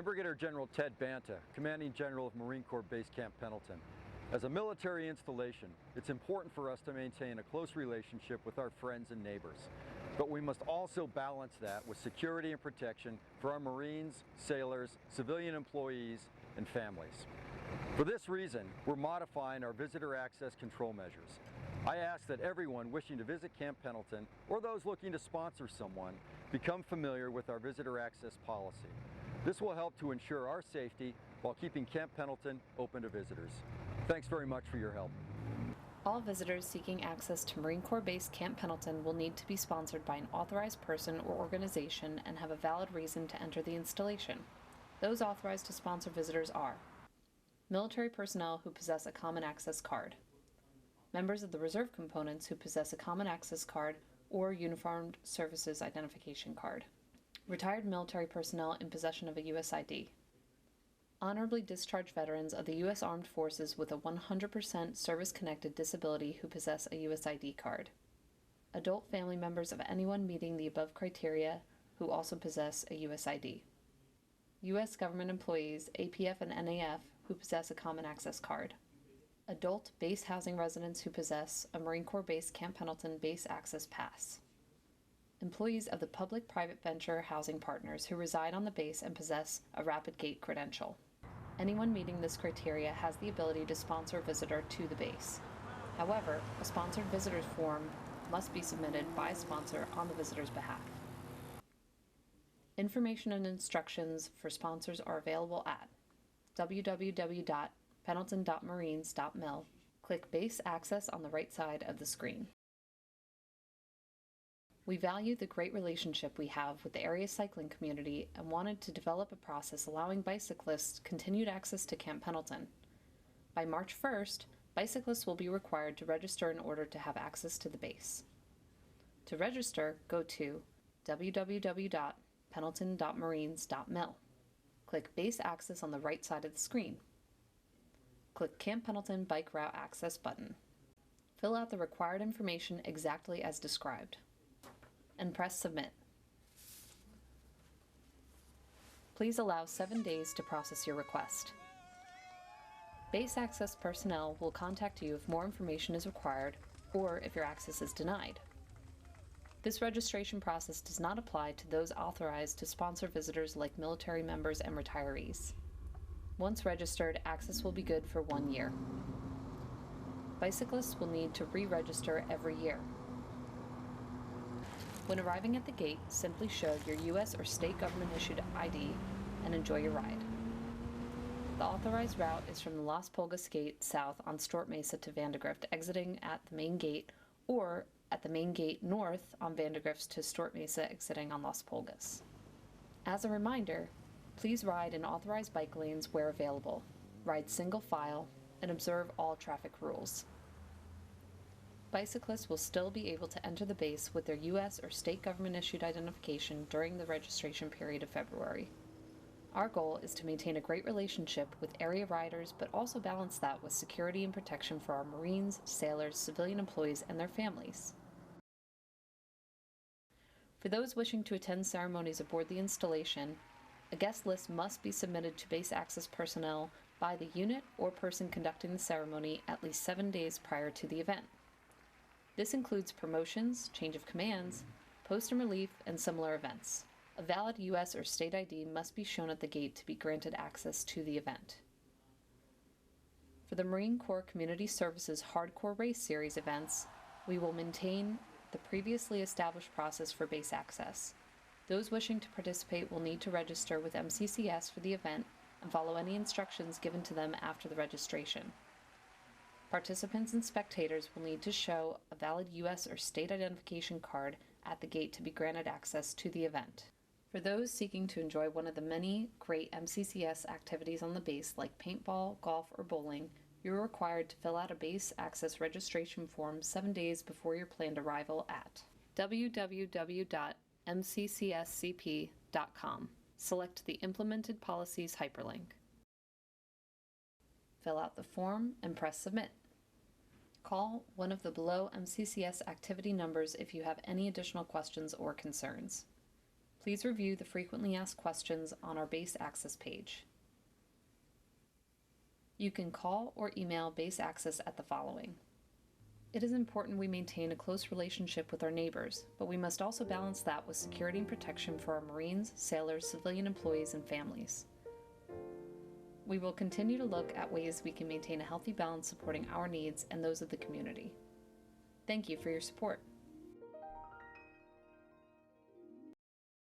I'm Brigadier General Ted Banta, Commanding General of Marine Corps Base Camp Pendleton. As a military installation, it's important for us to maintain a close relationship with our friends and neighbors. But we must also balance that with security and protection for our Marines, sailors, civilian employees, and families. For this reason, we're modifying our visitor access control measures. I ask that everyone wishing to visit Camp Pendleton, or those looking to sponsor someone, become familiar with our visitor access policy. This will help to ensure our safety while keeping Camp Pendleton open to visitors. Thanks very much for your help. All visitors seeking access to Marine Corps Base Camp Pendleton will need to be sponsored by an authorized person or organization and have a valid reason to enter the installation. Those authorized to sponsor visitors are military personnel who possess a common access card, members of the reserve components who possess a common access card or uniformed services identification card, retired military personnel in possession of a U.S. ID, honorably discharged veterans of the U.S. Armed Forces with a 100% service-connected disability who possess a U.S. ID card, adult family members of anyone meeting the above criteria who also possess a U.S. ID, U.S. government employees, APF and NAF, who possess a common access card, adult base housing residents who possess a Marine Corps Base Camp Pendleton Base Access Pass, employees of the public-private venture housing partners who reside on the base and possess a Rapid Gate credential. Anyone meeting this criteria has the ability to sponsor a visitor to the base. However, a sponsored visitor's form must be submitted by a sponsor on the visitor's behalf. Information and instructions for sponsors are available at www.pendleton.marines.mil. Click Base Access on the right side of the screen. We value the great relationship we have with the area cycling community and wanted to develop a process allowing bicyclists continued access to Camp Pendleton. By March 1st, bicyclists will be required to register in order to have access to the base. To register, go to www.pendleton.marines.mil. Click Base Access on the right side of the screen. Click Camp Pendleton Bike Route Access button. Fill out the required information exactly as described, and press Submit. Please allow 7 days to process your request. Base access personnel will contact you if more information is required or if your access is denied. This registration process does not apply to those authorized to sponsor visitors like military members and retirees. Once registered, access will be good for 1 year. Bicyclists will need to re-register every year. When arriving at the gate, simply show your U.S. or state government-issued ID and enjoy your ride. The authorized route is from the Las Pulgas Gate south on Stort Mesa to Vandegrift, exiting at the main gate, or at the main gate north on Vandegrift to Stort Mesa, exiting on Las Pulgas. As a reminder, please ride in authorized bike lanes where available, ride single file, and observe all traffic rules. Bicyclists will still be able to enter the base with their U.S. or state government-issued identification during the registration period of February. Our goal is to maintain a great relationship with area riders, but also balance that with security and protection for our Marines, sailors, civilian employees, and their families. For those wishing to attend ceremonies aboard the installation, a guest list must be submitted to base access personnel by the unit or person conducting the ceremony at least 7 days prior to the event. This includes promotions, change of commands, post and relief, and similar events. A valid U.S. or state ID must be shown at the gate to be granted access to the event. For the Marine Corps Community Services Hardcore Race Series events, we will maintain the previously established process for base access. Those wishing to participate will need to register with MCCS for the event and follow any instructions given to them after the registration. Participants and spectators will need to show a valid U.S. or state identification card at the gate to be granted access to the event. For those seeking to enjoy one of the many great MCCS activities on the base like paintball, golf, or bowling, you are required to fill out a base access registration form 7 days before your planned arrival at www.mccscp.com. Select the Implemented Policies hyperlink. Fill out the form and press Submit. Call one of the below MCCS activity numbers if you have any additional questions or concerns. Please review the frequently asked questions on our Base Access page. You can call or email Base Access at the following. It is important we maintain a close relationship with our neighbors, but we must also balance that with security and protection for our Marines, sailors, civilian employees, and families. We will continue to look at ways we can maintain a healthy balance supporting our needs and those of the community. Thank you for your support.